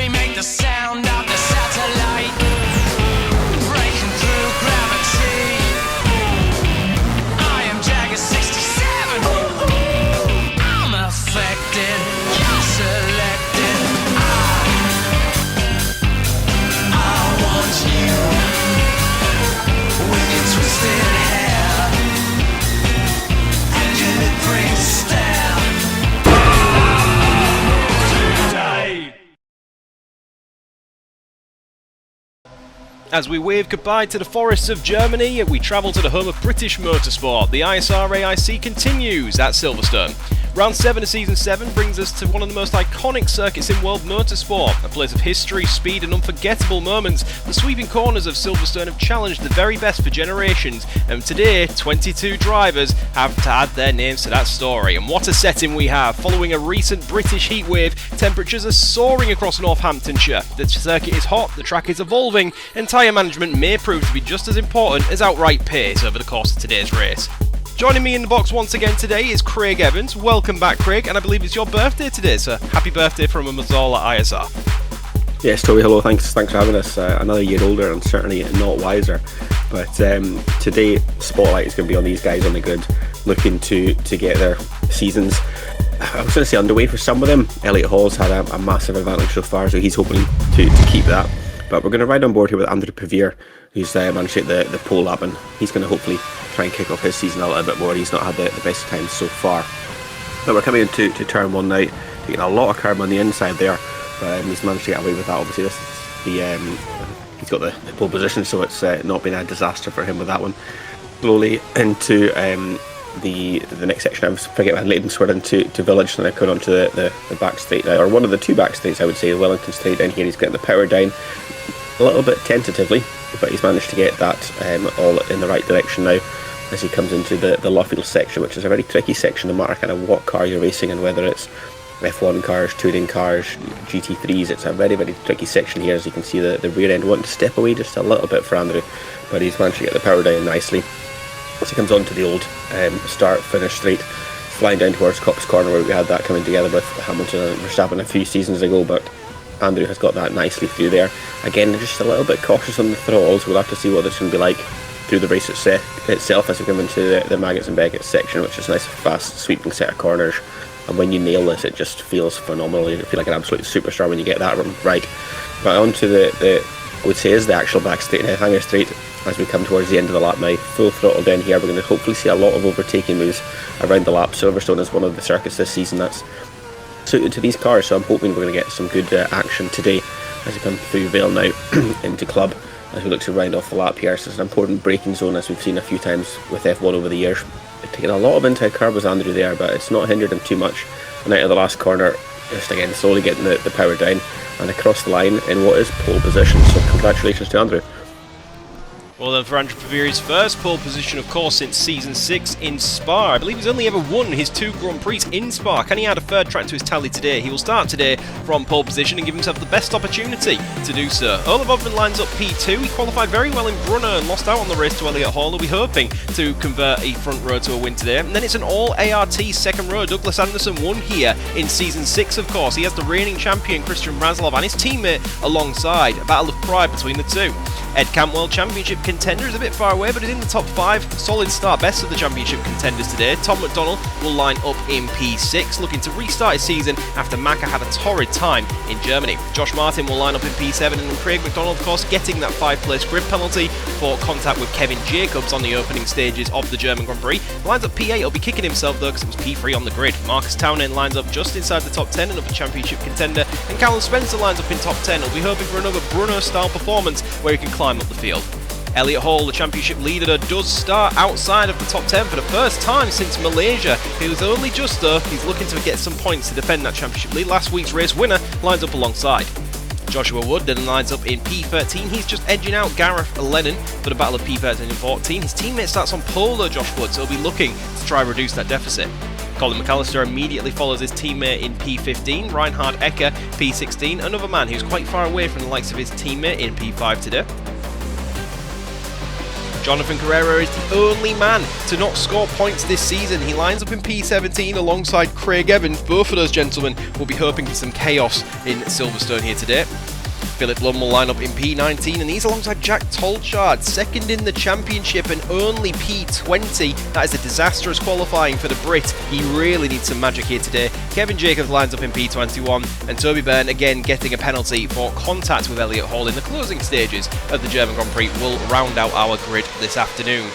we make the sound of the satellite, breaking through gravity. I am Jagger 67. I'm affected, you're selected. I want you with your twisted hair and your lip ring stare. As we wave goodbye to the forests of Germany, we travel to the home of British motorsport. The ISR AIC continues at Silverstone. Round 7 of Season 7 brings us to one of the most iconic circuits in world motorsport, a place of history, speed and unforgettable moments. The sweeping corners of Silverstone have challenged the very best for generations, and today 22 drivers have to add their names to that story. And what a setting we have! Following a recent British heatwave, temperatures are soaring across Northamptonshire. The circuit is hot, the track is evolving, and tyre management may prove to be just as important as outright pace over the course of today's race. Joining me in the box once again today is Craig Evans. Welcome back, Craig, and I believe it's your birthday today, so happy birthday from us all at ISR. Yes, Toby, hello, thanks for having us. Another year older and certainly not wiser. But today, spotlight is going to be on these guys on the grid, looking to get their seasons, I was going to say underway for some of them. Elliott Hall's had a massive advantage so far, so he's hoping to keep that. But we're going to ride on board here with Andrew Pavir, who's managed to get the pole lap, and he's going to hopefully try and kick off his season a little bit more. He's not had the best times so far. But we're coming into turn 1 now, taking a lot of curb on the inside there, but he's managed to get away with that. Obviously, he's got the pole position, so it's not been a disaster for him with that one. Slowly into the next section, I forget when Leighton squared into Village, and they're coming onto the back straight now, or one of the two back straights, I would say, Wellington straight down here. He's getting the power down a little bit tentatively, but he's managed to get that all in the right direction now as he comes into the Luffield section, which is a very tricky section no matter kind of what car you're racing, and whether it's F1 cars, touring cars, GT3s. It's a very, very tricky section here. As you can see, the rear end wanting to step away just a little bit for Andrew, but he's managed to get the power down nicely as he comes on to the old start-finish straight, flying down towards Copse Corner, where we had that coming together with Hamilton and Verstappen a few seasons ago, but Andrew has got that nicely through there. Again, just a little bit cautious on the throttles. We'll have to see what this is going to be like through the race itself as we come into the Maggots and Beckett section, which is a nice, fast, sweeping set of corners. And when you nail this, it just feels phenomenal. You feel like an absolute superstar when you get that right. But on to the I would say is the actual back straight now, Hanger Straight, as we come towards the end of the lap now. Full throttle down here. We're going to hopefully see a lot of overtaking moves around the lap. Silverstone is one of the circuits this season that's suited to these cars, so I'm hoping we're going to get some good action today as we come through Vale now into Club, as we look to round off the lap here. So it's an important braking zone, as we've seen a few times with F1 over the years. They've taken a lot of inside curb with Andrew there, but it's not hindered him too much. And out of the last corner, just again slowly getting the power down and across the line in what is pole position. So congratulations to Andrew. Well then, for Andrew Paviri's first pole position, of course, since Season 6 in Spa. I believe he's only ever won his 2 Grand Prix in Spa. Can he add a third track to his tally today? He will start today from pole position and give himself the best opportunity to do so. Olaf Odman lines up P2. He qualified very well in Brunner and lost out on the race to Elliott Hall. He'll be hoping to convert a front row to a win today. And then it's an all-ART second row. Douglas Anderson won here in Season 6, of course. He has the reigning champion Christian Braslov and his teammate alongside. A battle of pride between the two. Ed Camp World Championship contender is a bit far away, but is in the top 5. Solid start, best of the championship contenders today. Tom McDonald will line up in P6, looking to restart his season after Maka had a torrid time in Germany. Josh Martin will line up in P7, and then Craig McDonald, of course, getting that 5th-place grid penalty for contact with Kevin Jacobs on the opening stages of the German Grand Prix. Lines up P8, he'll be kicking himself though, because it was P3 on the grid. Marcus Townend lines up just inside the top 10, another championship contender, and Callum Spencer lines up in top 10. He'll be hoping for another Brunner-style performance where he can climb up the field. Elliott Hall, the championship leader, does start outside of the top 10 for the first time since Malaysia. He was only just though. He's looking to get some points to defend that championship lead. Last week's race winner lines up alongside. Joshua Wood then lines up in P13. He's just edging out Gareth Lennon for the battle of P13 and 14. His teammate starts on pole though, Josh Wood, so he'll be looking to try and reduce that deficit. Colin McAllister immediately follows his teammate in P15, Reinhard Ecker P16, another man who's quite far away from the likes of his teammate in P5 today. Jonathan Carrera is the only man to not score points this season. He lines up in P17 alongside Craig Evans. Both of those gentlemen will be hoping for some chaos in Silverstone here today. Philip Lund will line up in P19, and he's alongside Jack Tolchard, second in the championship and only P20. That is a disastrous qualifying for the Brit. He really needs some magic here today. Kevin Jacobs lines up in P21, and Toby Byrne again getting a penalty for contact with Elliott Hall in the closing stages of the German Grand Prix will round out our grid this afternoon.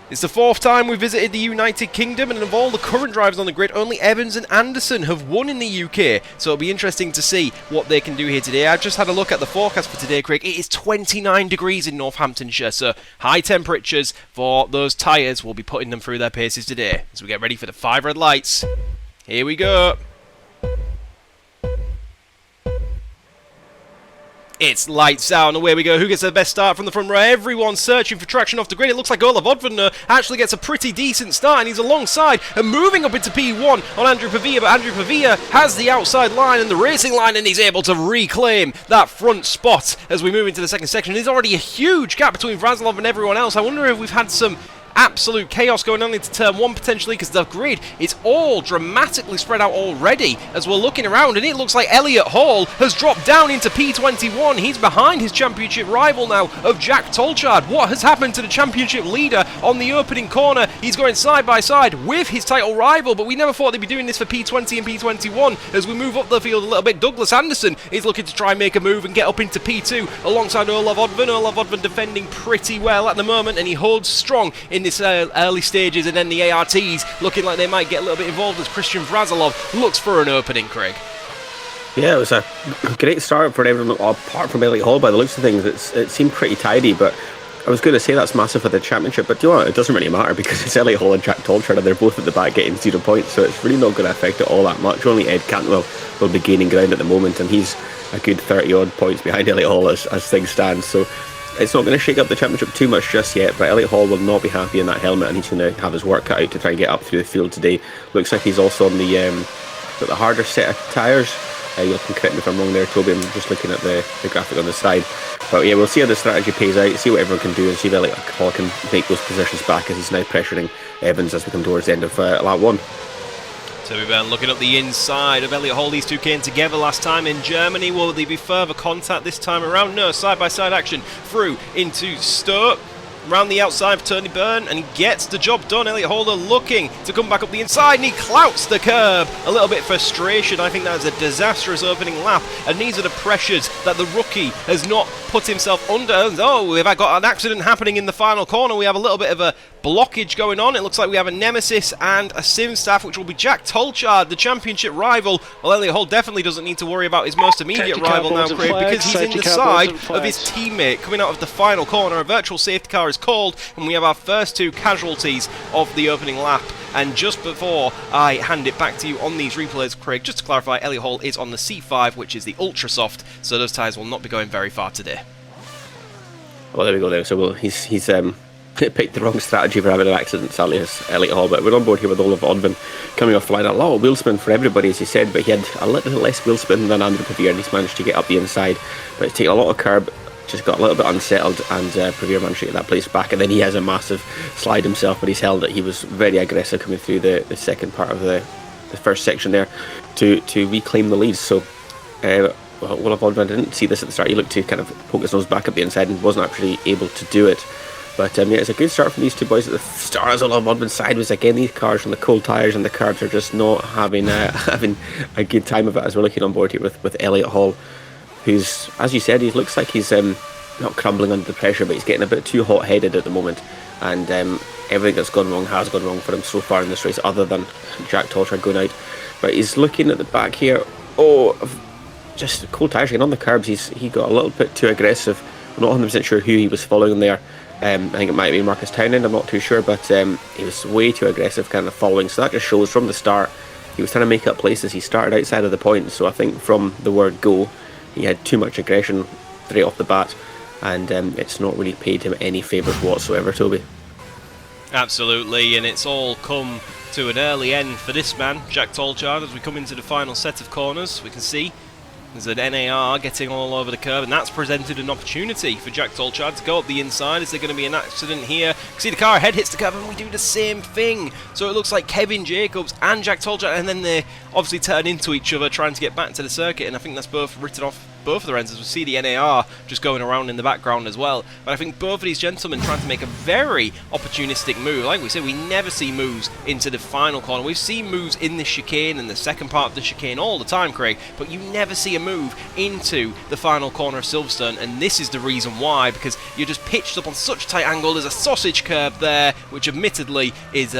It's the fourth time we've visited the United Kingdom, and of all the current drivers on the grid, only Evans and Anderson have won in the UK, so it'll be interesting to see what they can do here today. I've just had a look at the forecast for today, Craig. It is 29 degrees in Northamptonshire, so high temperatures for those tyres will be putting them through their paces today. As we get ready for the 5 red lights, here we go. It's lights out and away we go. Who gets the best start from the front row? Everyone's searching for traction off the grid. It looks like Olaf Odvan actually gets a pretty decent start, and he's alongside and moving up into P1 on Andrew Pavia, but Andrew Pavia has the outside line and the racing line, and he's able to reclaim that front spot as we move into the second section. There's already a huge gap between Vrazilov and everyone else. I wonder if we've had some absolute chaos going on into turn 1 potentially, because the grid is all dramatically spread out already as we're looking around, and it looks like Elliott Hall has dropped down into P21. He's behind his championship rival now of Jack Tolchard. What has happened to the championship leader on the opening corner? He's going side by side with his title rival, but we never thought they'd be doing this for P20 and P21. As we move up the field a little bit, Douglas Anderson is looking to try and make a move and get up into P2 alongside Olaf Odvan. Olaf Odvan defending pretty well at the moment, and he holds strong in this early stages, and then the ARTs looking like they might get a little bit involved as Christian Vrazilov looks for an opening, Craig. Yeah, it was a great start for everyone apart from Elliott Hall by the looks of things. It seemed pretty tidy, but I was going to say that's massive for the championship, but do you know what? It doesn't really matter because it's Elliott Hall and Jack Tolchard, and they're both at the back getting 0 points, so it's really not going to affect it all that much. Only Ed Cantwell will be gaining ground at the moment, and he's a good 30 odd points behind Elliott Hall as things stand, so it's not going to shake up the championship too much just yet, but Elliott Hall will not be happy in that helmet, and he's going to have his work cut out to try and get up through the field today. Looks like he's also on the harder set of tyres. You can correct me if I'm wrong there, Toby. I'm just looking at the graphic on the side. But yeah, we'll see how the strategy pays out, see what everyone can do, and see if Elliott Hall can make those positions back as he's now pressuring Evans as we come towards the end of lap 1. Toby Byrne looking up the inside of Elliott Hall. These two came together last time in Germany. Will there be further contact this time around? No, side-by-side action through into Stowe. Round the outside of Tony Byrne, and he gets the job done. Elliott Hall looking to come back up the inside, and he clouts the curb. A little bit of frustration. I think that was a disastrous opening lap, and these are the pressures that the rookie has not put himself under. Oh, we've got an accident happening in the final corner. We have a little bit of a blockage going on. It looks like we have a nemesis and a sim staff, which will be Jack Tolchard, the championship rival. Well, Elliott Hall definitely doesn't need to worry about his most immediate rival now, Craig, because he's in the side of his teammate coming out of the final corner. A virtual safety car is called, and we have our first 2 casualties of the opening lap. And just before I hand it back to you on these replays, Craig, just to clarify, Elliott Hall is on the C5, which is the ultra soft, so those tyres will not be going very far today. Well, there we go there. So he's picked the wrong strategy for having an accident, sadly, as Elliott Hall. But we're on board here with Olaf Odvan coming off the line. A lot of wheel spin for everybody, as he said, but he had a little less wheel spin than Andrew Pavia, and he's managed to get up the inside. But it's taken a lot of curb, just got a little bit unsettled, and Pavia managed to get that place back. And then he has a massive slide himself, but he's held it. He was very aggressive coming through the second part of the first section there to reclaim the lead. So Olaf Odvan didn't see this at the start. He looked to kind of poke his nose back up the inside and wasn't actually able to do it. But yeah, it's a good start from these two boys at the start. As Olaf Odvan sideways again, these cars from the cold tyres and the curbs are just not having a good time of it, as we're looking on board here with Elliott Hall, who's, as you said, he looks like he's not crumbling under the pressure, but he's getting a bit too hot-headed at the moment, and everything that's gone wrong has gone wrong for him so far in this race, other than Jack Tolchard going out. But he's looking at the back here. Oh, just cold tyres again on the curbs. He got a little bit too aggressive. I'm not 100% sure who he was following there. I think it might be Marcus Townend, I'm not too sure, but he was way too aggressive kind of following, so that just shows from the start he was trying to make up places. He started outside of the point, so I think from the word go he had too much aggression straight off the bat, and it's not really paid him any favours whatsoever, Toby. Absolutely, and it's all come to an early end for this man, Jack Tolchard, as we come into the final set of corners. We can see There's an NAR getting all over the curb, and that's presented an opportunity for Jack Tolchard to go up the inside. Is there going to be an accident here? See, the car ahead hits the curb, and we do the same thing. So it looks like Kevin Jacobs and Jack Tolchard, and then they obviously turn into each other trying to get back to the circuit, and I think that's both written off both of their ends, as we see the NAR just going around in the background as well. But I think both of these gentlemen trying to make a very opportunistic move. Like we said, we never see moves into the final corner. We've seen moves in the chicane and the second part of the chicane all the time, Craig, but you never see a move into the final corner of Silverstone, and this is the reason why, because you're just pitched up on such a tight angle. There's a sausage curb there, which admittedly is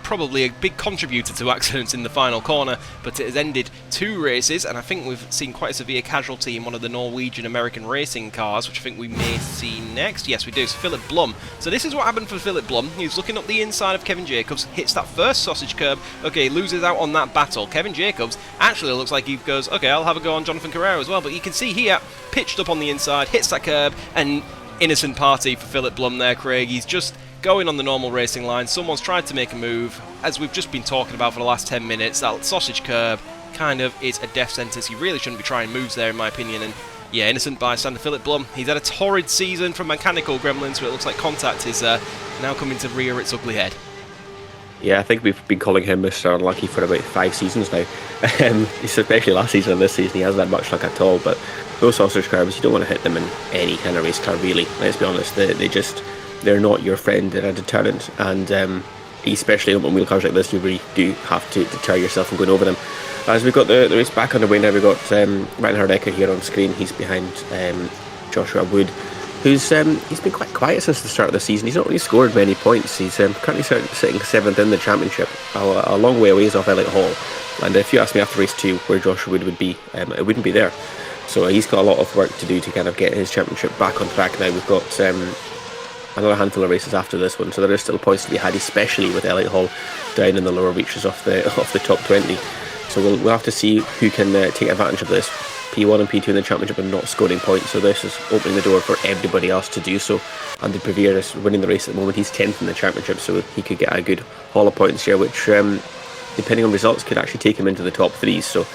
probably a big contributor to accidents in the final corner, but it has ended 2 races, and I think we've seen quite a severe casualty in one of the Norwegian-American racing cars, which I think we may see next. Yes, we do. So Philip Blum. So this is what happened for Philip Blum. He was looking up the inside of Kevin Jacobs, hits that first sausage curb. Okay, loses out on that battle. Kevin Jacobs actually looks like he goes, okay, I'll have a go on Jonathan Carrera as well, but you can see here, pitched up on the inside, hits that curb, and innocent party for Philip Blum there, Craig. He's just going on the normal racing line. Someone's tried to make a move, as we've just been talking about for the last 10 minutes. That sausage curb kind of is a death sentence. You really shouldn't be trying moves there, in my opinion. And yeah, innocent bystander Philip Blum. He's had a torrid season from Mechanical Gremlins, so it looks like Contact is now coming to rear its ugly head. Yeah, I think we've been calling him Mr. Unlucky for about 5 seasons now. Especially last season and this season, he hasn't had much luck at all. But those sausage curbs, you don't want to hit them in any kind of race car, really. Let's be honest, they're not your friend. They're a deterrent, and especially on wheel cars like this, you really do have to deter yourself from going over them. As we've got the race back underway now, we've got Reinhard Ecker here on screen. He's behind Joshua Wood, who's he's been quite quiet since the start of the season. He's not really scored many points. He's currently sitting 7th in the championship, a long way away off Elliott Hall. And if you ask me after race 2 where Joshua Wood would be, it wouldn't be there. So he's got a lot of work to do to kind of get his championship back on track now. We've got another handful of races after this one, so there are still points to be had, especially with Elliott Hall down in the lower reaches of the top 20. So we'll have to see who can take advantage of this. P1 and P2 in the championship are not scoring points, so this is opening the door for everybody else to do so. Andy Previer is winning the race at the moment. He's 10th in the championship, so he could get a good haul of points here, which, depending on results, could actually take him into the top 3. So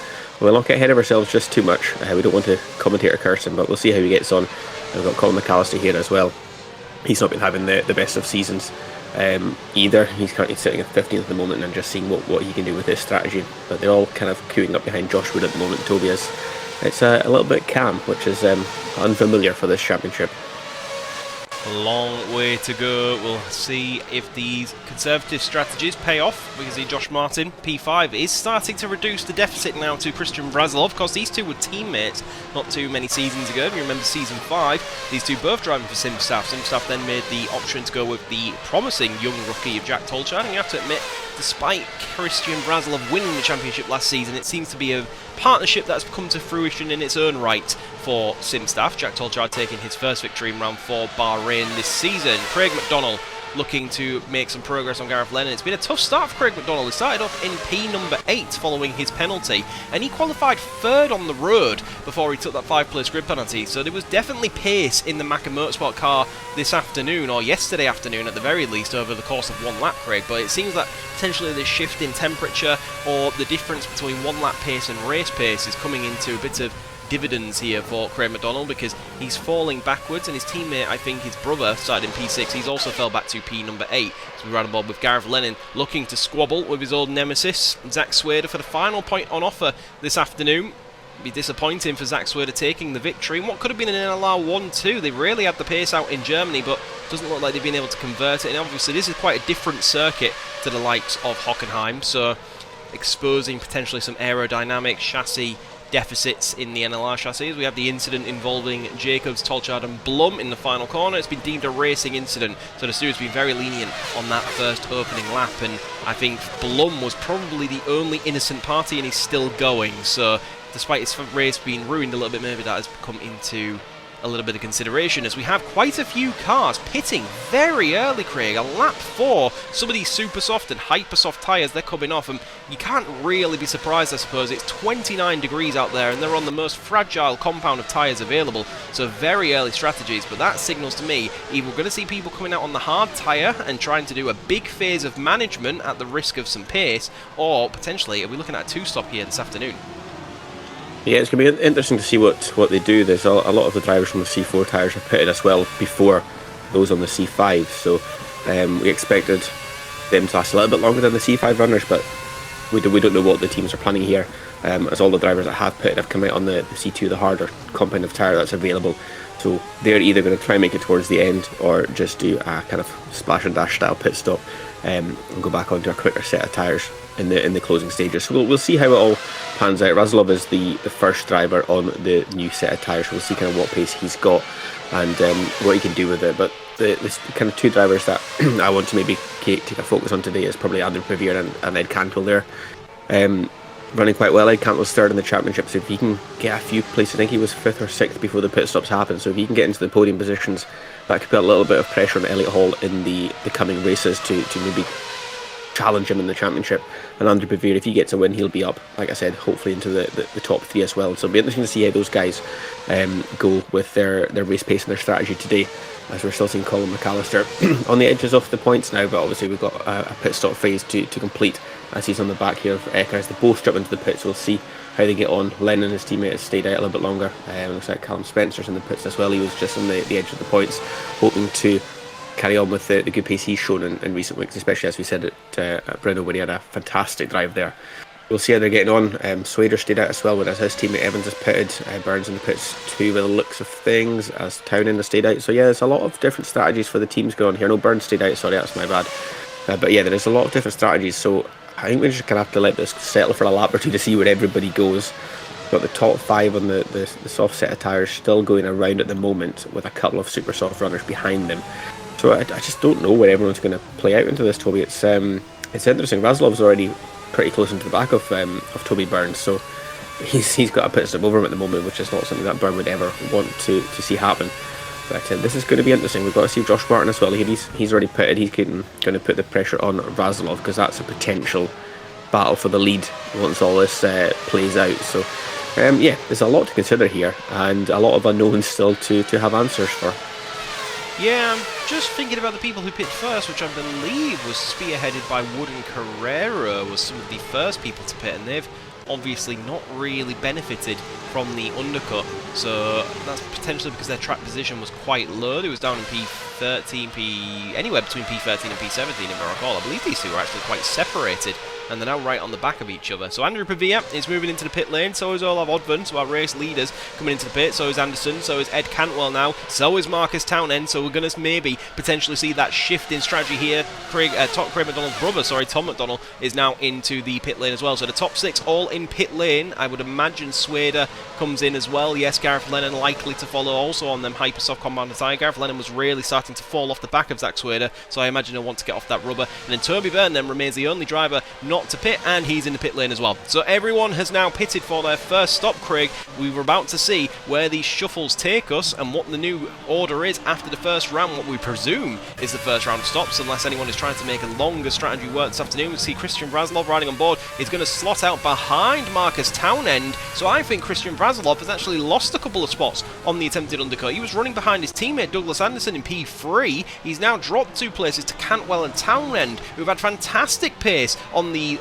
we'll not get ahead of ourselves just too much. We don't want to commentator curse him, but we'll see how he gets on. And we've got Colin McAllister here as well. He's not been having the best of seasons either. He's currently sitting at 15th at the moment and just seeing what he can do with his strategy. But they're all kind of queuing up behind Josh Wood at the moment. Tobias, it's a little bit calm, which is unfamiliar for this championship. A long way to go. We'll see if these conservative strategies pay off. We can see Josh Martin, P5, is starting to reduce the deficit now to Christian Brazilov. Of course, these two were teammates not too many seasons ago. If you remember season 5, these two both driving for Simstaff. Simstaff then made the option to go with the promising young rookie of Jack Tolchard. And you have to admit, despite Christian Brazilov winning the championship last season, it seems to be a partnership that's come to fruition in its own right for Simstaff. Jack Tolchard taking his first victory in round 4 Bahrain this season. Craig McDonald looking to make some progress on Gareth Lennon. It's been a tough start for Craig McDonald. He started off in P number 8 following his penalty, and he qualified 3rd on the road before he took that 5-place grid penalty. So there was definitely pace in the Macca Motorsport car this afternoon, or yesterday afternoon at the very least, over the course of 1 lap, Craig. But it seems that potentially the shift in temperature or the difference between 1 lap pace and race pace is coming into a bit of dividends here for Craig McDonald, because he's falling backwards, and his teammate, I think his brother, started in P6. He's also fell back to P number 8. So we ran a board with Gareth Lennon looking to squabble with his old nemesis Zach Swader for the final point on offer this afternoon. It'd be disappointing for Zach Swader taking the victory in what could have been an NLR 1-2. They really had the pace out in Germany, but doesn't look like they've been able to convert it. And obviously this is quite a different circuit to the likes of Hockenheim, so exposing potentially some aerodynamic chassis deficits in the NLR chassis. We have the incident involving Jacobs, Tolchard and Blum in the final corner. It's been deemed a racing incident, so the steward's been very lenient on that first opening lap, and I think Blum was probably the only innocent party, and he's still going. So despite his race being ruined a little bit, maybe that has come into a little bit of consideration, as we have quite a few cars pitting very early, Craig. A lap 4, some of these super soft and hyper soft tyres, they're coming off, and you can't really be surprised, I suppose. It's 29 degrees out there, and they're on the most fragile compound of tyres available, so very early strategies. But that signals to me either we're going to see people coming out on the hard tyre and trying to do a big phase of management at the risk of some pace, or potentially are we looking at a 2-stop here this afternoon? Yeah, it's going to be interesting to see what they do. There's a lot of the drivers from the C4 tyres have pitted as well before those on the C5, so we expected them to last a little bit longer than the C5 runners, but we don't know what the teams are planning here, as all the drivers that have pitted have come out on the C2, the harder compound of tyre that's available. So they're either going to try and make it towards the end or just do a kind of splash and dash style pit stop and go back onto a quicker set of tyres in the closing stages. So we'll see how it all pans out. Razalov is the first driver on the new set of tyres, so we'll see kind of what pace he's got and what he can do with it. But the kind of two drivers that I want to maybe take a focus on today is probably Andrew Pavir and Ed Cantwell there. Running quite well. Ed Cantwell's third in the championship, so if he can get a few places, I think he was 5th or 6th before the pit stops happened, so if he can get into the podium positions, that could put a little bit of pressure on Elliott Hall in the coming races to maybe challenge him in the championship. And Andrew Pavir, if he gets a win, he'll be up, like I said, hopefully into the top 3 as well. So it'll be interesting to see how those guys go with their race pace and their strategy today, as we're still seeing Colin McAllister on the edges of the points now, but obviously we've got a pit stop phase to complete as he's on the back here of Ecker as they both jump into the pits. We'll see how they get on. Len and his teammate has stayed out a little bit longer. Looks like Callum Spencer's in the pits as well. He was just on the edge of the points, hoping to carry on with the good pace he's shown in recent weeks, especially as we said at Brno, where he had a fantastic drive there. We'll see how they're getting on. Swader stayed out as well, whereas his teammate Evans has pitted. Burns in the pits too, by the looks of things, as Townend has stayed out. So yeah, there's a lot of different strategies for the teams going on here. No, Burns stayed out, sorry, that's my bad. But yeah, there is a lot of different strategies, so I think we're just going to have to let this settle for a lap or two to see where everybody goes. Got the top 5 on the soft set of tyres still going around at the moment, with a couple of super soft runners behind them. So I just don't know where everyone's going to play out into this, Toby. It's interesting. Razalov's already pretty close into the back of Toby Burns, so he's got a pit stop over him at the moment, which is not something that Burn would ever want to see happen. But this is going to be interesting. We've got to see Josh Martin as well. He's already pitted. He's going to put the pressure on Razalov, because that's a potential battle for the lead once all this plays out. So yeah, there's a lot to consider here, and a lot of unknowns still to have answers for. Yeah, I'm just thinking about the people who picked first, which I believe was spearheaded by Wood and Carrera, was some of the first people to pit, and they've obviously not really benefited from the undercut, so that's potentially because their track position was quite low. It was down in P13, anywhere between P13 and P17 if I recall. I believe these two were actually quite separated, and they're now right on the back of each other. So Andrew Pavir is moving into the pit lane, so is Olav Oddvun, so our race leaders coming into the pit, so is Anderson, so is Ed Cantwell now, so is Marcus Townend, so we're going to maybe potentially see that shift in strategy here. Craig McDonald's brother, Tom McDonald, is now into the pit lane as well. So the top 6 all in pit lane. I would imagine Swader comes in as well. Yes, Gareth Lennon likely to follow also on them hyper-soft compound tyre. Gareth Lennon was really starting to fall off the back of Zach Swader, so I imagine he'll want to get off that rubber. And then Toby Byrne then remains the only driver not to pit, and he's in the pit lane as well. So everyone has now pitted for their first stop, Craig. We were about to see where these shuffles take us and what the new order is after the first round, what we presume is the first round of stops, unless anyone is trying to make a longer strategy work this afternoon. We see Christian Razalov riding on board. He's going to slot out behind Marcus Townend, so I think Christian Razalov has actually lost a couple of spots on the attempted undercut. He was running behind his teammate Douglas Anderson in P3. He's now dropped 2 places to Cantwell and Townend, who've had fantastic pace on the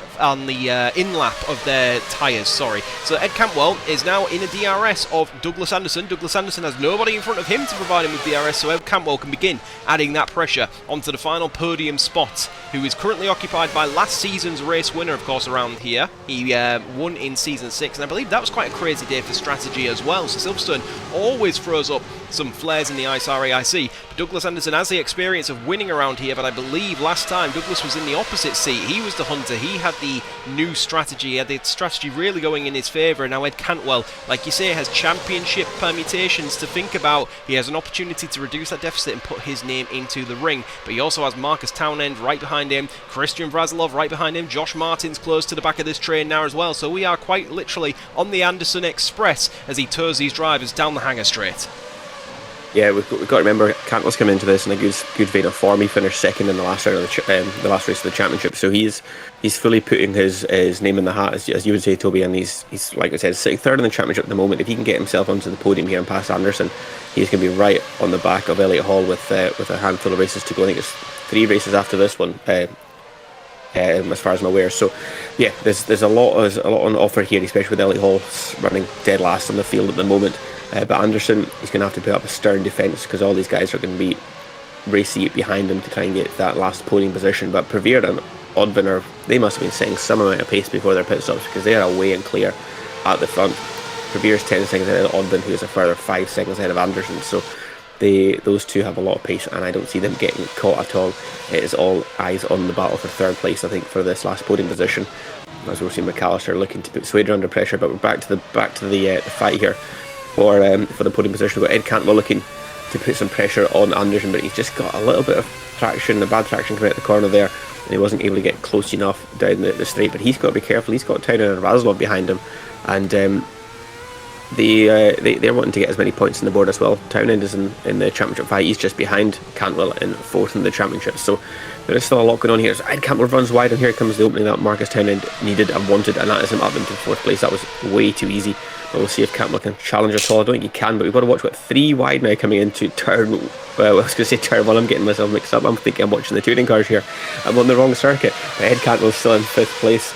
in-lap of their tyres, sorry. So Ed Cantwell is now in a DRS of Douglas Anderson. Douglas Anderson has nobody in front of him to provide him with DRS, so Ed Cantwell can begin adding that pressure onto the final podium spot, who is currently occupied by last season's race winner, of course, around here. He won in Season 6, and I believe that was quite a crazy day for strategy as well. So Silverstone always throws up some flares in the ISR AIC. But Douglas Anderson has the experience of winning around here, but I believe last time Douglas was in the opposite seat. He was the hunter. He had the new strategy. He had the strategy really going in his favour. And now Ed Cantwell, like you say, has championship permutations to think about. He has an opportunity to reduce that deficit and put his name into the ring. But he also has Marcus Townend right behind him, Christian Razalov right behind him, Josh Martin's close to the back of this train now as well. So we are quite literally on the Anderson Express as he tows these drivers down the hangar straight. Yeah, we've got to remember Cantwell's come into this in a good vein of form. He finished second in the last round of the last race of the championship, so he's fully putting his name in the hat, as you would say, Toby. And he's like I said, sitting third in the championship at the moment. If he can get himself onto the podium here and pass Anderson, he's going to be right on the back of Elliott Hall with a handful of races to go. I think it's 3 races after this one. as far as I'm aware. So yeah, there's a lot on offer here, especially with Elliott Hall running dead last on the field at the moment. But Anderson, he's going to have to put up a stern defence, because all these guys are going to be racy behind him to try and get that last podium position. But Prevere and Odvin, they must have been setting some amount of pace before their pit stops, because they are away and clear at the front. Prevere's 10 seconds ahead of Odvin, who is a further 5 seconds ahead of Anderson. So those two have a lot of pace, and I don't see them getting caught at all. It is all eyes on the battle for third place, I think, for this last podium position. As we're seeing McAllister looking to put Swader under pressure, but we're back to the fight here for the podium position. We've got Ed Cantwell looking to put some pressure on Anderson, but he's just got a little bit of traction, a bad traction coming out the corner there, and he wasn't able to get close enough down the straight. But he's got to be careful. He's got Townend and Razlov behind him, and they're wanting to get as many points on the board as well. Townend is in the championship fight. He's just behind Cantwell in 4th in the championship. So there is still a lot going on here. So Ed Cantwell runs wide, and here comes the opening that Marcus Townend needed and wanted, and that is him up into 4th place. That was way too easy. But we'll see if Cantwell can challenge at all. I don't think he can, but we've got to watch what 3 wide now coming into turn. Well, I was going to say turn 1. I'm getting myself mixed up. I'm thinking I'm watching the touring cars here. I'm on the wrong circuit. But Ed Cantwell's still in 5th place.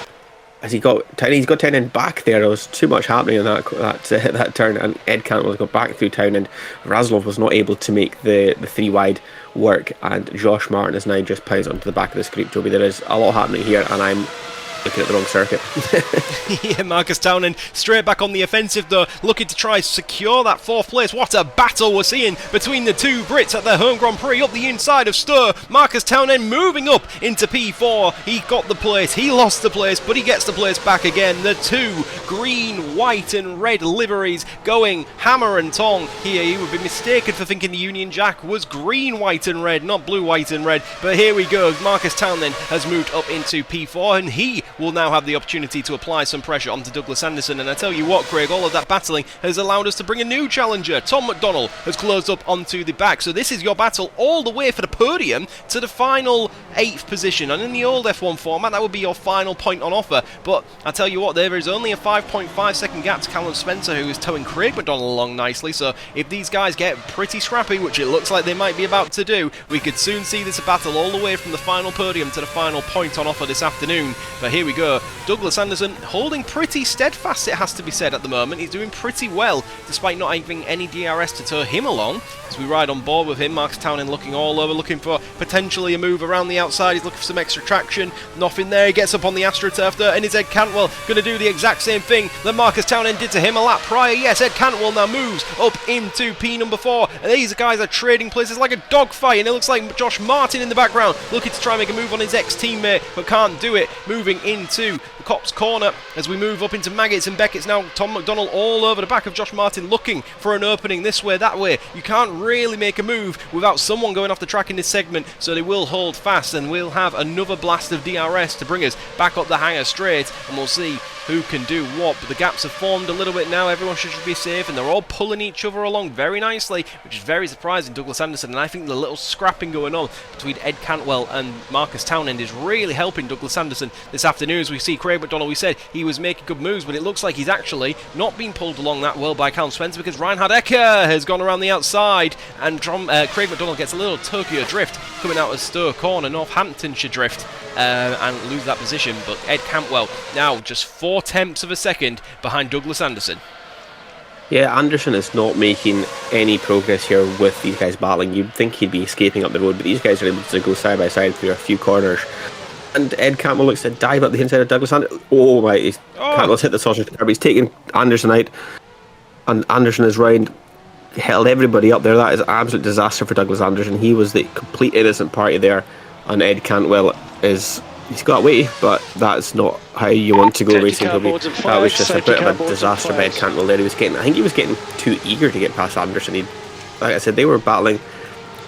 As he's got Townend back there. There was too much happening in that turn, and Ed Cantwell's got back through Townend. Razlov was not able to make the 3 wide work, and Josh Martin is now just pounced onto the back of this group. Toby, there is a lot happening here, and I'm looking at the wrong circuit. Yeah, Marcus Townend straight back on the offensive though, looking to try secure that 4th place. What a battle we're seeing between the two Brits at their home Grand Prix up the inside of Stur. Marcus Townend moving up into P4. He got the place, he lost the place, but he gets the place back again. The 2 green, white and red liveries going hammer and tong here. You would be mistaken for thinking the Union Jack was green, white and red, not blue, white and red. But here we go, Marcus Townend has moved up into P4, and he will now have the opportunity to apply some pressure onto Douglas Anderson. And I tell you what, Craig, all of that battling has allowed us to bring a new challenger. Tom McDonnell has closed up onto the back, so this is your battle all the way for the podium to the final 8th position. And in the old F1 format, that would be your final point on offer. But I tell you what, there is only a 5.5 second gap to Callum Spencer, who is towing Craig McDonnell along nicely. So if these guys get pretty scrappy, which it looks like they might be about to do, we could soon see this battle all the way from the final podium to the final point on offer this afternoon. But here we go. Douglas Anderson holding pretty steadfast, it has to be said, at the moment. He's doing pretty well, despite not having any DRS to tow him along. As we ride on board with him, Marcus Townend looking all over, looking for potentially a move around the outside. He's looking for some extra traction. Nothing there. He gets up on the AstroTurf there, and is Ed Cantwell going to do the exact same thing that Marcus Townend did to him a lap prior? Yes, Ed Cantwell now moves up into P number 4, and these guys are trading places like a dogfight, and it looks like Josh Martin in the background looking to try and make a move on his ex-teammate, but can't do it. Moving into the Copse corner as we move up into Maggots and Beckett's. Now Tom McDonnell all over the back of Josh Martin, looking for an opening this way, that way. You can't really make a move without someone going off the track in this segment, so they will hold fast, and we'll have another blast of DRS to bring us back up the hangar straight, and we'll see who can do what. But the gaps have formed a little bit now. Everyone should be safe, and they're all pulling each other along very nicely, which is very surprising. Douglas Anderson, and I think the little scrapping going on between Ed Cantwell and Marcus Townend is really helping Douglas Anderson this afternoon. As we see Craig McDonnell, we said he was making good moves, but it looks like he's actually not being pulled along that well by Callum Spencer, because Reinhard Ecker has gone around the outside, and Craig McDonnell gets a little Tokyo drift coming out of Stowe corner, Northamptonshire drift, and lose that position. But Ed Cantwell now just 4/10 of a second behind Douglas Anderson. Yeah, Anderson is not making any progress here with these guys battling. You'd think he'd be escaping up the road, but these guys are able to go side by side through a few corners. And Ed Cantwell looks to dive up the inside of Douglas Anderson. Oh my, Cantwell's hit the sausage curb. He's taking Anderson out, and Anderson is round, held everybody up there. That is an absolute disaster for Douglas Anderson. He was the complete innocent party there, and Ed Cantwell is... He's got away, but that's not how you want to go racing. That was just a bit of a disaster by Ed Cantwell there. I think he was getting too eager to get past Anderson. Like I said, they were battling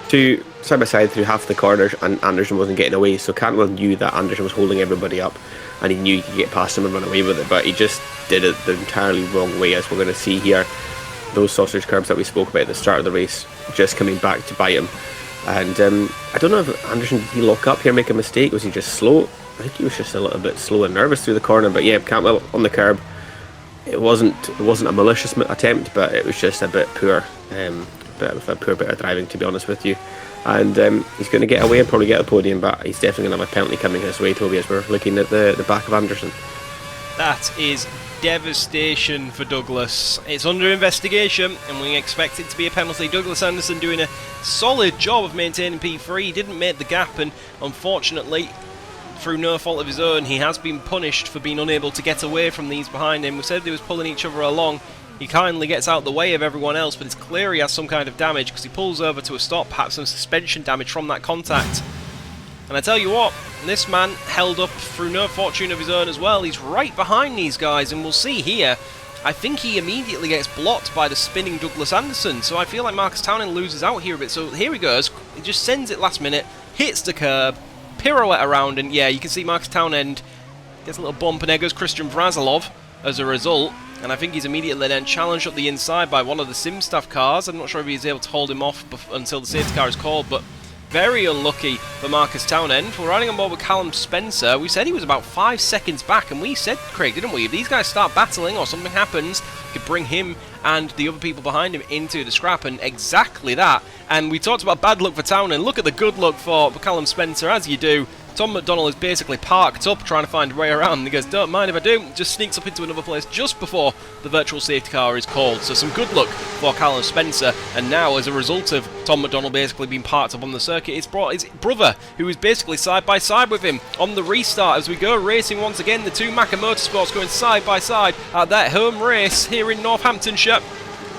side by side through half the corners, and Anderson wasn't getting away. So Cantwell knew that Anderson was holding everybody up, and he knew he could get past him and run away with it. But he just did it the entirely wrong way, as we're going to see here. Those sausage curbs that we spoke about at the start of the race just coming back to bite him. And I don't know if Anderson, did he lock up here, make a mistake? Was he just slow? I think he was just a little bit slow and nervous through the corner. But yeah, Cantwell on the curb. It wasn't a malicious attempt, but it was just a bit poor, bit of a poor bit of driving, to be honest with you. and he's going to get away and probably get the podium, but he's definitely going to have a penalty coming his way, Toby, as we're looking at the back of Anderson. That is devastation for Douglas. It's under investigation and we expect it to be a penalty. Douglas Anderson doing a solid job of maintaining P3. He didn't make the gap, and unfortunately, through no fault of his own, he has been punished for being unable to get away from these behind him. We said they was pulling each other along. He kindly gets out the way of everyone else, but it's clear he has some kind of damage because he pulls over to a stop, perhaps some suspension damage from that contact. And I tell you what, this man held up through no fortune of his own as well. He's right behind these guys, and we'll see here. I think he immediately gets blocked by the spinning Douglas Anderson, so I feel like Marcus Townend loses out here a bit. So here he goes, he just sends it last minute, hits the curb, pirouette around, and yeah, you can see Marcus Townend gets a little bump, and there goes Christian Vrazilov as a result. And I think he's immediately then challenged up the inside by one of the Simstaff cars. I'm not sure if he's able to hold him off until the safety car is called, but very unlucky for Marcus Townend. We're riding on board with Callum Spencer. We said he was about 5 seconds back, and we said, Craig, didn't we? If these guys start battling or something happens, we could bring him and the other people behind him into the scrap, and exactly that. And we talked about bad luck for Townend. Look at the good luck for Callum Spencer, as you do. Tom McDonnell is basically parked up trying to find a way around, and he goes, don't mind if I do, just sneaks up into another place just before the virtual safety car is called. So some good luck for Callum Spencer, and now as a result of Tom McDonnell basically being parked up on the circuit, it's brought his brother, who is basically side by side with him on the restart as we go racing once again. The two Macca Motorsports going side by side at that home race here in Northamptonshire.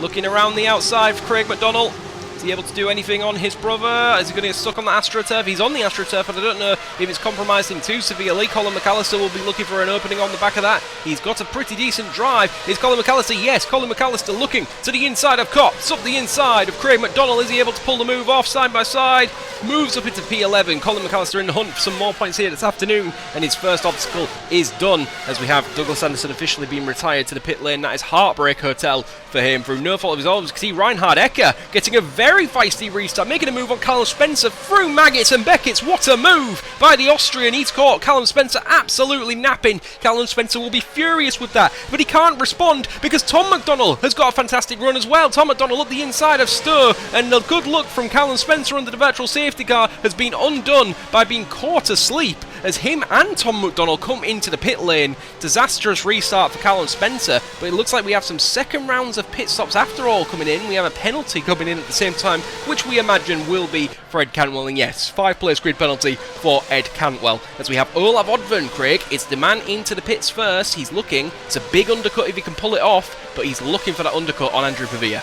Looking around the outside for Craig McDonnell. Is he able to do anything on his brother? Is he going to get stuck on the AstroTurf? He's on the AstroTurf, but I don't know if it's compromised him too severely. Colin McAllister will be looking for an opening on the back of that. He's got a pretty decent drive. Is Colin McAllister? Yes, Colin McAllister looking to the inside of Cops, up the inside of Craig McDonnell. Is he able to pull the move off side by side? Moves up into P11. Colin McAllister in the hunt for some more points here this afternoon, and his first obstacle is done as we have Douglas Anderson officially being retired to the pit lane. That is Heartbreak Hotel for him through no fault of his own. You can see Reinhard Ecker getting a very feisty restart, making a move on Callum Spencer through Maggots and Beckett's. What a move by the Austrian. He's caught Callum Spencer absolutely napping. Callum Spencer will be furious with that, but he can't respond because Tom McDonnell has got a fantastic run as well. Tom McDonnell up the inside of Stowe, and the good luck from Callum Spencer under the virtual safety car has been undone by being caught asleep as him and Tom McDonnell come into the pit lane. Disastrous restart for Callum Spencer, but it looks like we have some second rounds of pit stops after all coming in. We have a penalty coming in at the same time, which we imagine will be for Ed Cantwell, and yes, 5-place grid penalty for Ed Cantwell as we have Olav Oddven. Craig, it's the man into the pits first. He's looking, it's a big undercut if he can pull it off, but he's looking for that undercut on Andrew Pavia.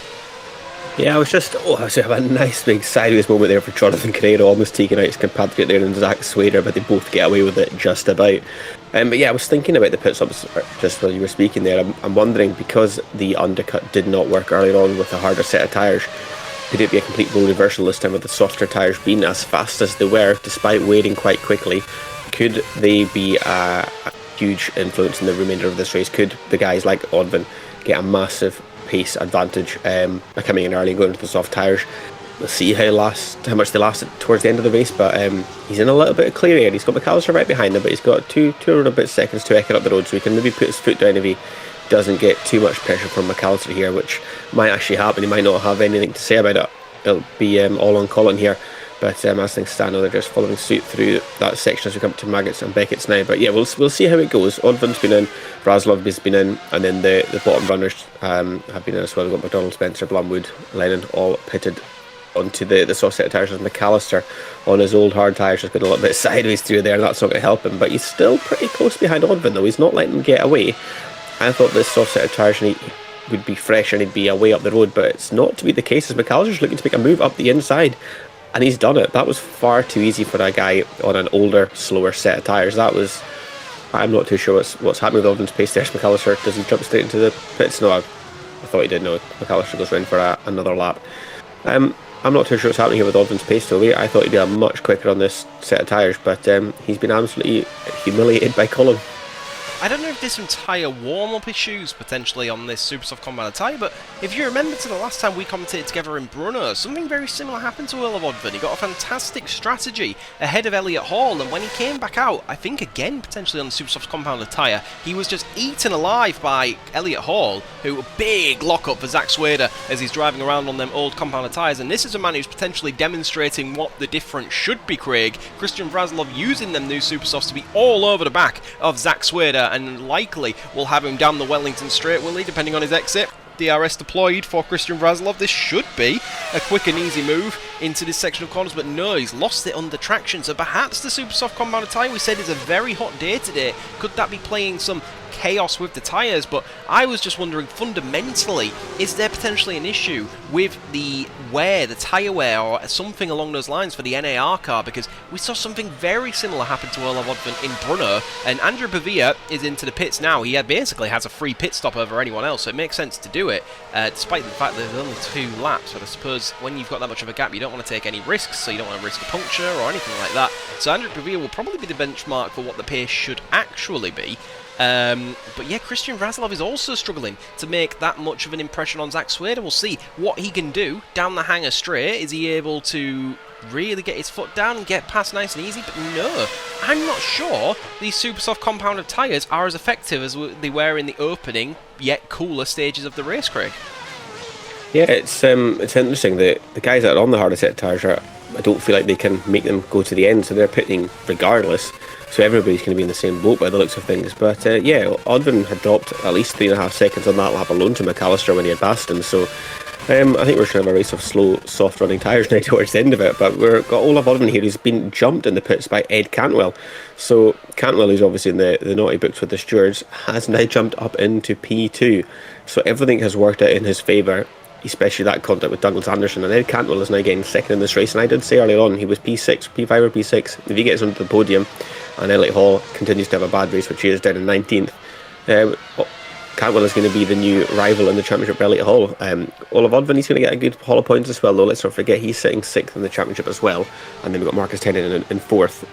Yeah, I was a nice big sideways moment there for Jonathan Carrera, almost taking out his compatriot there and Zach Swader, but they both get away with it just about. But yeah, I was thinking about the pit stops just while you were speaking there. I'm wondering, because the undercut did not work earlier on with a harder set of tyres, could it be a complete role reversal this time with the softer tyres being as fast as they were, despite waiting quite quickly? Could they be a huge influence in the remainder of this race? Could the guys like Oddven get a massive pace advantage by coming in early and going into the soft tyres? We'll see how much they lasted towards the end of the race, but he's in a little bit of clear air. He's got McAllister right behind him, but he's got two and a bit seconds to Ecker up the road, so he can maybe put his foot down if he doesn't get too much pressure from McAllister here, which might actually happen. He might not have anything to say about it. It'll be all on Colin here, but as things stand, they're just following suit through that section as we come to Maggots and Beckett's now. But yeah, we'll see how it goes. Oddven's been in, Vrazilov has been in, and then the bottom runners have been in as well. We've got McDonnell, Spencer, Blumwood, Lennon all pitted onto the soft set of tyres, as McAllister on his old hard tyres just got a little bit sideways through there, and that's not going to help him. But he's still pretty close behind Oddven though. He's not letting him get away. I thought this soft set of tyres would be fresh and he'd be away up the road, but it's not to be the case, as McAllister's looking to make a move up the inside, and he's done it. That was far too easy for a guy on an older, slower set of tyres. I'm not too sure what's happening with Oddven's pace there. McAllister, does he jump straight into the pits? No, I thought he did. No, McAllister goes round for another lap. I'm not too sure what's happening here with Oddven's pace, Toby. I thought he'd be much quicker on this set of tyres, but he's been absolutely humiliated by Colin. I don't know if there's some tyre warm-up issues potentially on this super soft compound tyre, but if you remember to the last time we commentated together in Brunner, something very similar happened to Earl of Odvin. He got a fantastic strategy ahead of Elliott Hall, and when he came back out, I think again potentially on the super soft compound tyre, he was just eaten alive by Elliott Hall, who a big lock-up for Zach Swader as he's driving around on them old compound tyres, and this is a man who's potentially demonstrating what the difference should be, Craig. Christian Vrazilov using them new super softs to be all over the back of Zach Swader, and likely will have him down the Wellington straight, will he, depending on his exit. DRS deployed for Christian Vrazilov. This should be a quick and easy move into this section of corners, but no, he's lost it under traction. So perhaps the super soft compound tyre we said is a very hot day today. Could that be playing some chaos with the tyres? But I was just wondering, fundamentally, is there potentially an issue with the wear, the tyre wear, or something along those lines for the NAR car? Because we saw something very similar happen to Earl of Odvin in Brunner, and Andrew Pavia is into the pits now. He basically has a free pit stop over anyone else, so it makes sense to do it, despite the fact that there's only 2 laps. But I suppose when you've got that much of a gap, you don't want to take any risks, so you don't want to risk a puncture or anything like that. So Andrew Pavia will probably be the benchmark for what the pace should actually be. But yeah, Christian Vrazilov is also struggling to make that much of an impression on Zach Swader. We'll see what he can do down the hanger straight. Is he able to really get his foot down and get past nice and easy? But no, I'm not sure these super soft compounded tyres are as effective as they were in the opening, yet cooler stages of the race, Craig. Yeah, it's interesting that the guys that are on the harder set tyres I don't feel like they can make them go to the end, so they're pitting regardless. So everybody's going to be in the same boat by the looks of things. But yeah, Odvin had dropped at least 3.5 seconds on that lap alone to McAllister when he had passed him. So I think we're going to have a race of slow, soft-running tyres now towards the end of it. But we've got Olaf Odvin here who's been jumped in the pits by Ed Cantwell. So Cantwell, who's obviously in the naughty books with the stewards, has now jumped up into P2. So everything has worked out in his favour, especially that contact with Douglas Anderson. And Ed Cantwell is now getting second in this race. And I did say earlier on he was P6, P5 or P6. If he gets onto the podium and Elliott Hall continues to have a bad race, which he is down in 19th, Cantwell is going to be the new rival in the championship for Elliott Hall. Olaf Odvin, he's going to get a good haul of points as well, though. Let's not forget he's sitting 6th in the championship as well. And then we've got Marcus Tennant in 4th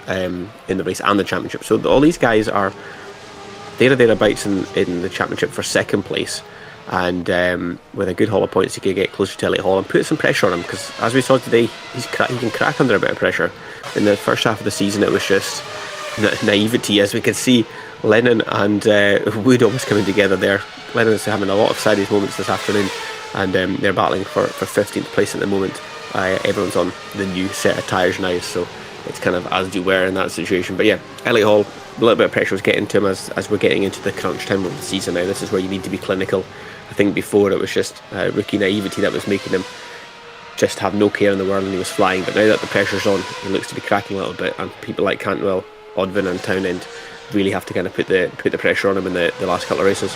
in the race and the championship. So all these guys are thereabouts in the championship for 2nd place. And with a good haul of points, he could get closer to Elliott Hall and put some pressure on him, because as we saw today, he can crack under a bit of pressure. In the first half of the season, it was just naivety, as we could see. Lennon and Wood almost coming together there. Lennon's having a lot of Saturdays moments this afternoon, and they're battling for 15th place at the moment. Everyone's on the new set of tyres now, so it's kind of as you were in that situation. But yeah, Elliott Hall, a little bit of pressure was getting to him as we're getting into the crunch time of the season now. This is where you need to be clinical. I think before it was just rookie naivety that was making him just have no care in the world and he was flying. But now that the pressure's on, he looks to be cracking a little bit, and people like Cantwell, Odvin and Townend really have to kind of put the pressure on him in the last couple of races.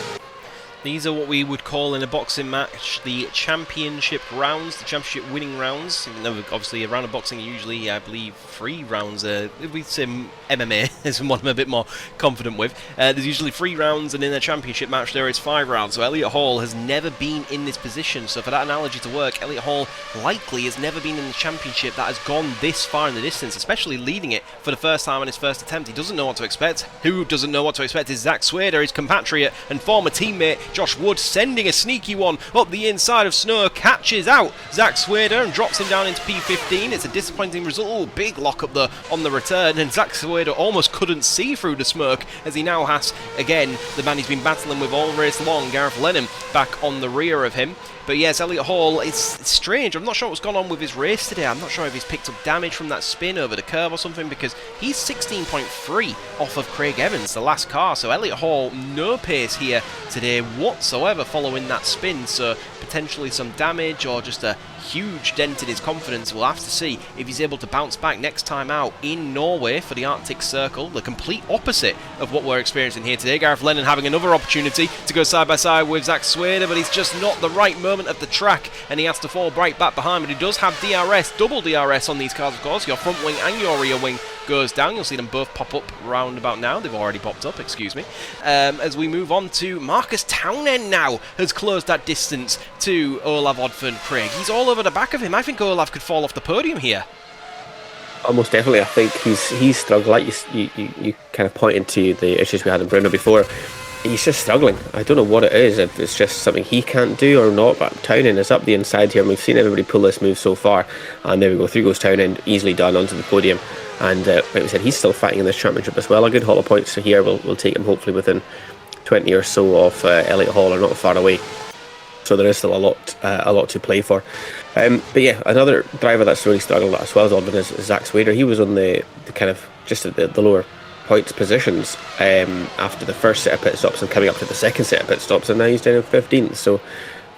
These are what we would call in a boxing match the championship rounds, the championship winning rounds. Even though obviously a round of boxing usually, I believe, 3 rounds. We'd say MMA is one I'm a bit more confident with. There's usually 3 rounds, and in a championship match there is 5 rounds. So Elliott Hall has never been in this position. So for that analogy to work, Elliott Hall likely has never been in the championship that has gone this far in the distance, especially leading it for the first time on his first attempt. He doesn't know what to expect. Who doesn't know what to expect is Zach Swader, his compatriot and former teammate Josh Wood, sending a sneaky one up the inside of Snow, catches out Zach Swader and drops him down into P15. It's a disappointing result. Oh, big lock up there on the return, and Zach Swader almost couldn't see through the smoke as he now has, again, the man he's been battling with all race long, Gareth Lennon, back on the rear of him. But yes, Elliott Hall, it's strange. I'm not sure what's gone on with his race today. I'm not sure if he's picked up damage from that spin over the curve or something, because he's 16.3 off of Craig Evans, the last car. So Elliott Hall, no pace here today whatsoever following that spin. So potentially some damage or just a huge dent in his confidence. We'll have to see if he's able to bounce back next time out in Norway for the Arctic Circle. The complete opposite of what we're experiencing here today. Gareth Lennon having another opportunity to go side by side with Zach Swader, but he's just not the right moment of the track, and he has to fall right back behind. But he does have DRS, double DRS on these cars, of course. Your front wing and your rear wing goes down. You'll see them both pop up round about now. They've already popped up, excuse me. As we move on to Marcus Townend now has closed that distance to Olaf Odvin. Craig, he's all over the back of him. I think Olaf could fall off the podium here. Almost definitely. I think he's struggling. Like you kind of pointed to the issues we had in Bruno before. He's just struggling. I don't know what it is. If it's just something he can't do or not. But Townend is up the inside here, and we've seen everybody pull this move so far. And there we go. Through goes Townend, easily done onto the podium. And like we said, he's still fighting in this championship as well. A good haul of points here. We'll take him hopefully within 20 or so of Elliott Hall, or not far away. So there is still a lot to play for. But yeah, another driver that's really struggled as well as Odin is Zach Swader. He was on the kind of just at the lower points positions after the first set of pit stops and coming up to the second set of pit stops, and now he's down in 15th. So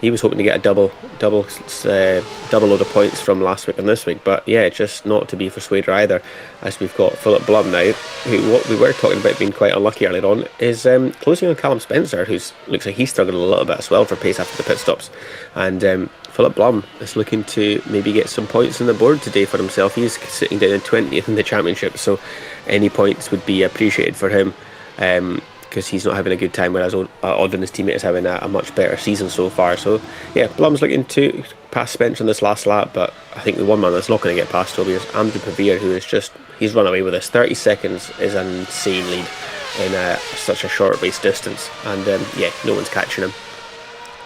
he was hoping to get a double load of points from last week and this week, but yeah, just not to be for Swader either, as we've got Philip Blum now, who, what we were talking about being quite unlucky earlier on, is closing on Callum Spencer, who looks like he's struggled a little bit as well for pace after the pit stops. And Philip Blum is looking to maybe get some points on the board today for himself. He's sitting down in 20th in the championship, so any points would be appreciated for him. Because he's not having a good time, whereas Odin, his teammate, is having a much better season so far. So yeah, Blum's looking to pass Spencer on this last lap, but I think the one man that's not going to get past Toby is Andrew Pavia, who is he's run away with this. 30 seconds is an insane lead in such a short race distance, and yeah, no one's catching him.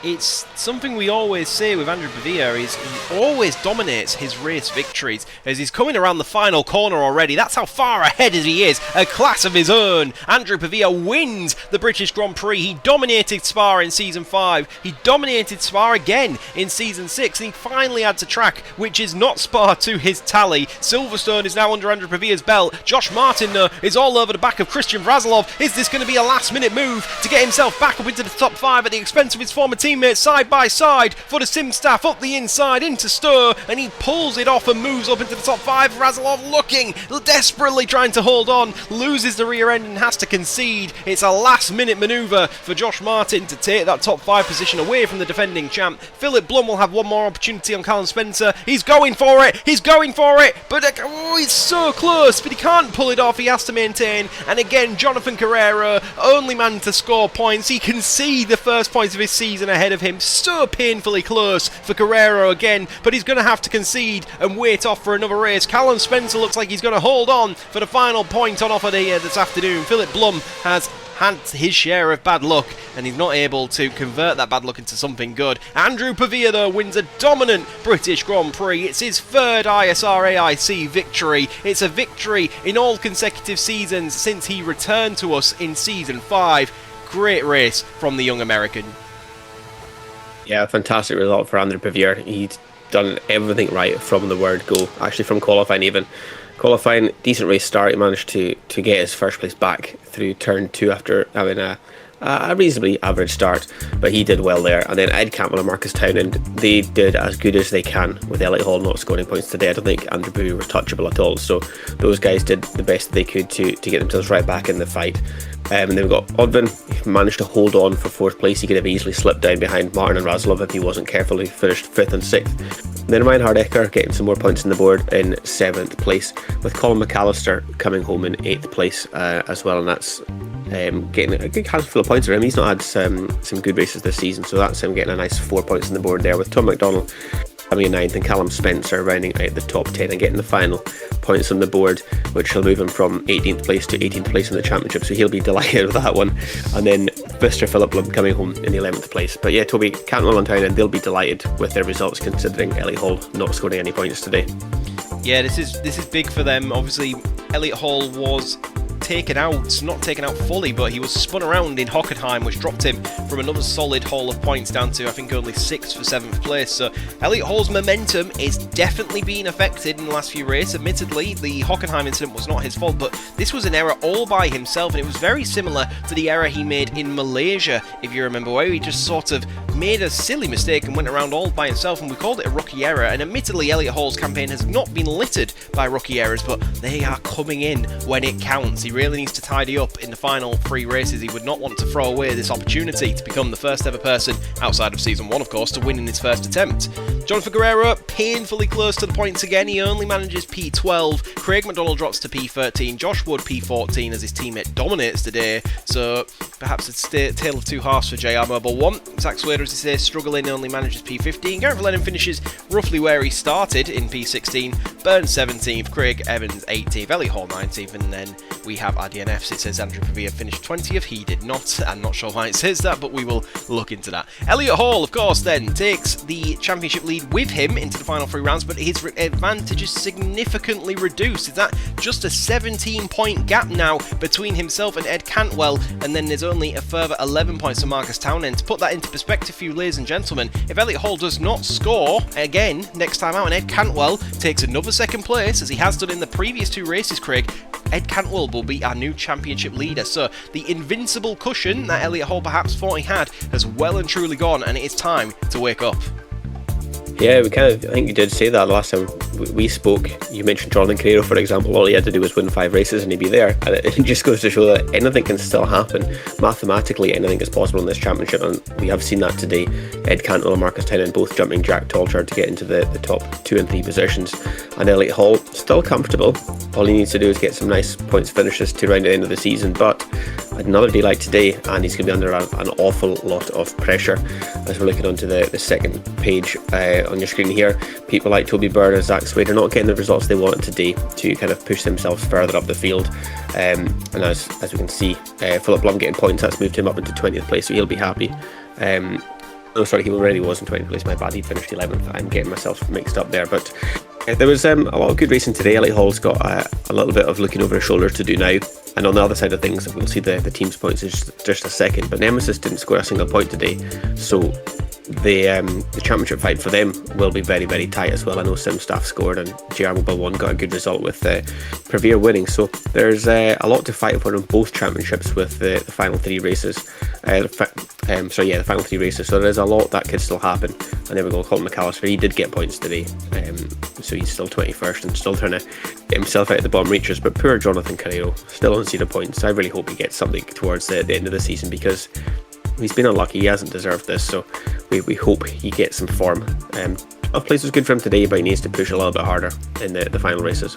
It's something we always say with Andrew Pavia, is he always dominates his race victories as he's coming around the final corner already. That's how far ahead as he is, a class of his own. Andrew Pavia wins the British Grand Prix. He dominated Spa in Season 5. He dominated Spa again in Season 6, and he finally adds a track which is not Spa to his tally. Silverstone is now under Andrew Pavia's belt. Josh Martin is all over the back of Christian Vrazilov. Is this going to be a last minute move to get himself back up into the top 5 at the expense of his former teammates side by side for the sim staff up the inside into Stur, and he pulls it off and moves up into the top 5. Vrazilov looking desperately trying to hold on, loses the rear end and has to concede. It's a last minute manoeuvre for Josh Martin to take that top 5 position away from the defending champ. Philip Blum will have one more opportunity on Callum Spencer. He's going for it, but it's so close, but he can't pull it off. He has to maintain, and again Jonathan Carrera, only man to score points. He can see the first points of his season ahead of him, so painfully close for Carrero again, but he's going to have to concede and wait off for another race. Callum Spencer looks like he's going to hold on for the final point on offer this afternoon. Philip Blum has had his share of bad luck, and he's not able to convert that bad luck into something good. Andrew Pavia, though, wins a dominant British Grand Prix. It's his third ISR AIC victory. It's a victory in all consecutive seasons since he returned to us in Season 5. Great race from the young American. Yeah, fantastic result for Andrew Pavia. He'd done everything right from the word go, actually from qualifying even. Qualifying, decent race start. He managed to get his first place back through turn 2 after having a reasonably average start, but he did well there. And then Ed Campbell and Marcus Townend, they did as good as they can with Elliott Hall not scoring points today. I don't think Andrew Pavia was touchable at all, so those guys did the best they could to get themselves right back in the fight. And then we've got Odvin, he managed to hold on for 4th place. He could have easily slipped down behind Martin and Razilov if he wasn't careful. He finished 5th and 6th. Then Reinhard Ecker getting some more points on the board in 7th place, with Colin McAllister coming home in 8th place as well, and that's getting a good handful of points for him. He's not had some good races this season, so that's him getting a nice 4 points on the board there, with Tom McDonald coming in 9th and Callum Spencer rounding out the top 10 and getting the final points on the board, which will move him from 18th place to 18th place in the championship, so he'll be delighted with that one. And then Mr. Philip Blum coming home in the 11th place. But yeah, Toby, Cantwell and Townend, they'll be delighted with their results considering Elliott Hall not scoring any points today. Yeah, this is big for them. Obviously, Elliott Hall was not taken out fully, but he was spun around in Hockenheim, which dropped him from another solid haul of points down to, I think, only 6th for 7th place. So Elliott Hall's momentum is definitely being affected in the last few races. Admittedly, the Hockenheim incident was not his fault, but this was an error all by himself, and it was very similar to the error he made in Malaysia, if you remember, where he just sort of made a silly mistake and went around all by himself, and we called it a rookie error. And admittedly, Elliott Hall's campaign has not been littered by rookie errors, but they are coming in when it counts. He really needs to tidy up in the final 3 races. He would not want to throw away this opportunity to become the first ever person, outside of Season 1 of course, to win in his first attempt. Jonathan Guerrero, painfully close to the points again. He only manages P12. Craig McDonald drops to P13. Josh Wood P14 as his teammate dominates today. So perhaps a tale of two halves for JR Mobile 1. Zach Swader, as he says, struggling, only manages P15. Gareth Lennon finishes roughly where he started in P16. Burns 17th, Craig Evans 18th, Elliott Hall 19th, and then we have our DNFs. It says Andrew Pavia finished 20th. He did not. I'm not sure why it says that, but we will look into that. Elliott Hall, of course, then takes the championship lead with him into the final 3 rounds, but his advantage is significantly reduced. Is that just a 17-point gap now between himself and Ed Cantwell, and then there's only a further 11 points to Marcus Townend. To put that into perspective for you, ladies and gentlemen, if Elliott Hall does not score again next time out and Ed Cantwell takes another second place, as he has done in the previous 2 races, Craig, Ed Cantwell will be our new championship leader. So the invincible cushion that Elliott Hall perhaps thought he had has well and truly gone, and it is time to wake up. Yeah, I think you did say that last time we spoke. You mentioned Jonathan Carrero, for example. All he had to do was win 5 races and he'd be there. And it just goes to show that anything can still happen. Mathematically, anything is possible in this championship, and we have seen that today. Ed Cantwell and Marcus Townend both jumping Jack Tolchard to get into the top 2 and 3 positions. And Elliott Hall, still comfortable. All he needs to do is get some nice points finishes to round the end of the season. But another day like today, and he's going to be under an awful lot of pressure. As we're looking onto the second page on your screen here, people like Toby Byrne and Zach Swader are not getting the results they wanted today to kind of push themselves further up the field. And as we can see, Philip Blum getting points, that's moved him up into 20th place, so he'll be happy. Oh, sorry, he already was in 20th place, my bad, he finished 11th. I'm getting myself mixed up there, but there was a lot of good racing today. Elliott Hall's got a little bit of looking over his shoulder to do now. And on the other side of things, we'll see the team's points in just a second, but Nemesis didn't score a single point today, so the championship fight for them will be very, very tight as well. I know Sim Staff scored and GR Mobile 1 got a good result with Prevere winning, so there's a lot to fight for in both championships with the final 3 races. The final 3 races, so there's a lot that could still happen. And there we go, Colton McAllister, he did get points today, so he's still 21st and still trying to get himself out of the bottom reaches. But poor Jonathan Carrero, still on 0 points. I really hope he gets something towards the end of the season, because he's been unlucky, he hasn't deserved this, so we hope he gets some form. 12th place was good for him today, but he needs to push a little bit harder in the final races.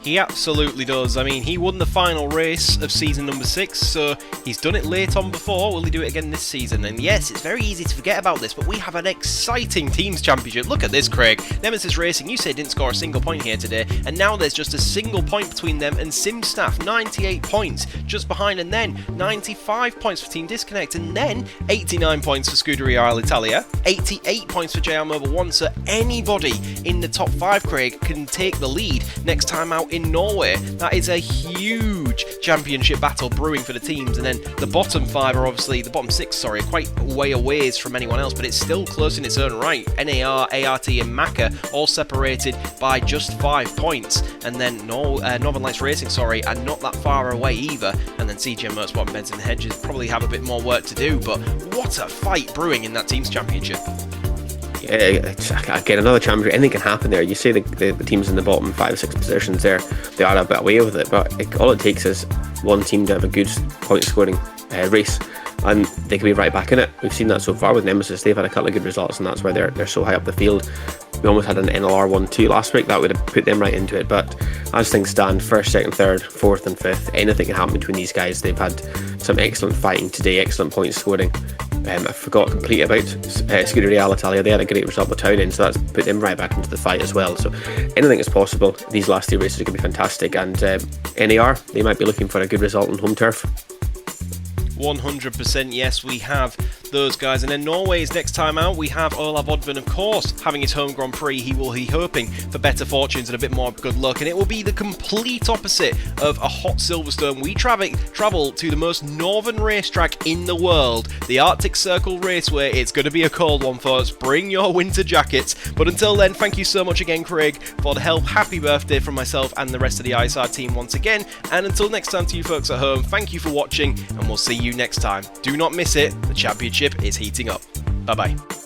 He absolutely does. I mean, he won the final race of season number 6, so he's done it late on before. Will he do it again this season? And yes, it's very easy to forget about this, but we have an exciting teams championship. Look at this, Craig. Nemesis Racing, you said didn't score a single point here today, and now there's just a single point between them and Simstaff. 98 points just behind, and then 95 points for Team Disconnect, and then 89 points for Scuderia Alitalia, 88 points for JR Mobile 1, so anybody in the top 5, Craig, can take the lead next time out in Norway. That is a huge championship battle brewing for the teams, and then the bottom 5 are obviously, the bottom 6, sorry, are quite way away from anyone else, but it's still close in its own right. NAR, ART and Macca all separated by just 5 points, and then Northern Lights Racing, sorry, are not that far away either, and then CJ Motorsport and Beds in the Hedges probably have a bit more work to do, but what a fight brewing in that teams championship. Again, another championship, anything can happen there. You say the teams in the bottom 5 or 6 positions there, they are a bit away with it, but all it takes is one team to have a good point scoring race, and they can be right back in it. We've seen that so far with Nemesis. They've had a couple of good results, and that's why they're so high up the field. We almost had an NLR 1-2 last week, that would have put them right into it, but as things stand, 1st, 2nd, 3rd, 4th and 5th, anything can happen between these guys. They've had some excellent fighting today, excellent point scoring. I forgot completely about Scuderia Alitalia. They had a great result with Townend, so that's put them right back into the fight as well. So anything is possible. These last 2 races are going to be fantastic, and NAR, they might be looking for a good result on home turf. 100% yes, we have those guys. And then Norway's next time out, we have Olav Oddbjørn, of course, having his home Grand Prix. He will be hoping for better fortunes and a bit more good luck, and it will be the complete opposite of a hot Silverstone. We travel to the most northern racetrack in the world, the Arctic Circle Raceway. It's going to be a cold one for us. Bring your winter jackets. But until then, thank you so much again, Craig, for the help. Happy birthday from myself and the rest of the ISR team once again. And until next time to you folks at home, thank you for watching, and we'll see you next time. Do not miss it. The championship is heating up. Bye bye.